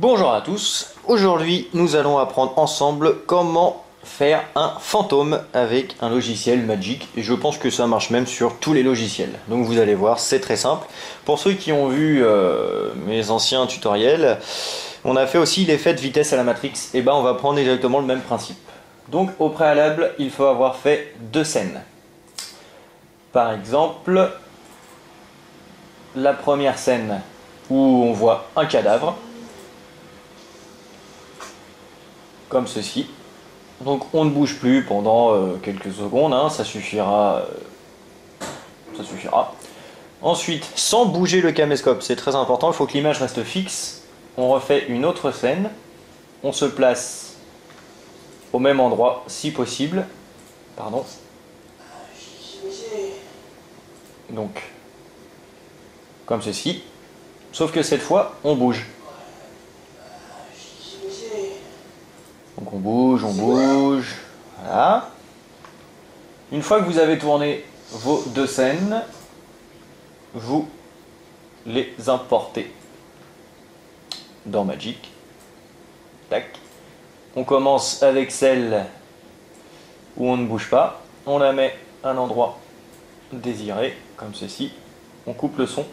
Bonjour à tous, aujourd'hui nous allons apprendre ensemble comment faire un fantôme avec un logiciel Magic et je pense que ça marche même sur tous les logiciels. Donc vous allez voir, c'est très simple. Pour ceux qui ont vu mes anciens tutoriels, on a fait aussi l'effet de vitesse à la Matrix, et ben on va prendre exactement le même principe. Donc au préalable, il faut avoir fait deux scènes. Par exemple, la première scène où on voit un cadavre, comme ceci. Donc on ne bouge plus pendant quelques secondes, hein, ça suffira. Ensuite, sans bouger le caméscope, c'est très important, il faut que l'image reste fixe. On refait une autre scène, on se place au même endroit si possible. Pardon. Donc, comme ceci. Sauf que cette fois, on bouge. Donc on bouge, voilà. Une fois que vous avez tourné vos deux scènes, vous les importez dans Magic. Tac. On commence avec celle où on ne bouge pas. On la met à l'endroit désiré, comme ceci. On coupe le son.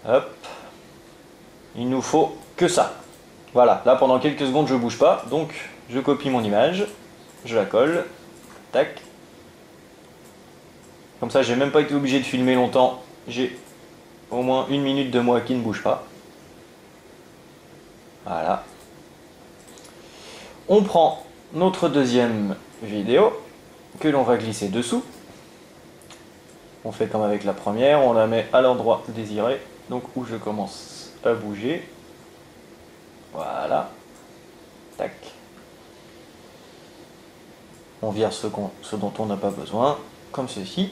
Hop. Il nous faut que ça. Voilà, là pendant quelques secondes je bouge pas, donc je copie mon image, je la colle, tac. Comme ça j'ai même pas été obligé de filmer longtemps, j'ai au moins une minute de moi qui ne bouge pas. Voilà. On prend notre deuxième vidéo, que l'on va glisser dessous. On fait comme avec la première, on la met à l'endroit désiré, donc où je commence à bouger. Voilà. Tac. On vire ce dont on n'a pas besoin, comme ceci.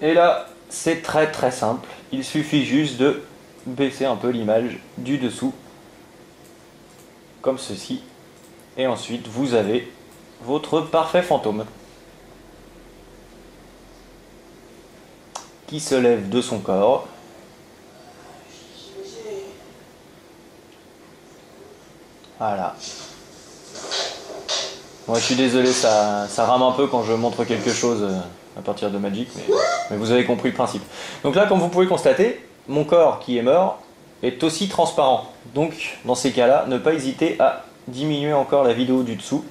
Et là, c'est très simple. Il suffit juste de baisser un peu l'image du dessous, comme ceci. Et ensuite, vous avez votre parfait fantôme qui se lève de son corps. Voilà. Moi je suis désolé, ça rame un peu quand je montre quelque chose à partir de Magic, mais vous avez compris le principe. Donc là, comme vous pouvez constater, mon corps qui est mort est aussi transparent. Donc dans ces cas-là, ne pas hésiter à diminuer encore la vidéo du dessous.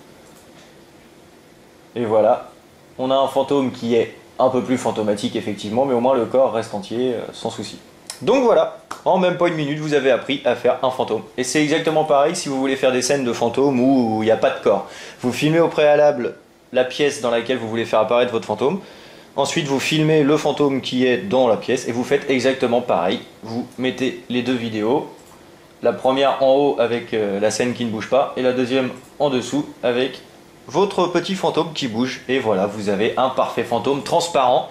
Et voilà, on a un fantôme qui est un peu plus fantomatique effectivement, mais au moins le corps reste entier sans souci. Donc voilà, en même pas une minute, vous avez appris à faire un fantôme. Et c'est exactement pareil si vous voulez faire des scènes de fantômes où il n'y a pas de corps. Vous filmez au préalable la pièce dans laquelle vous voulez faire apparaître votre fantôme. Ensuite, vous filmez le fantôme qui est dans la pièce et vous faites exactement pareil. Vous mettez les deux vidéos. La première en haut avec la scène qui ne bouge pas et la deuxième en dessous avec votre petit fantôme qui bouge, et voilà, vous avez un parfait fantôme transparent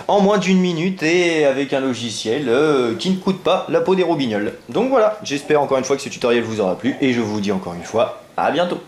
en moins d'une minute et avec un logiciel qui ne coûte pas la peau des roubignoles. Donc voilà, j'espère encore une fois que ce tutoriel vous aura plu et je vous dis encore une fois à bientôt.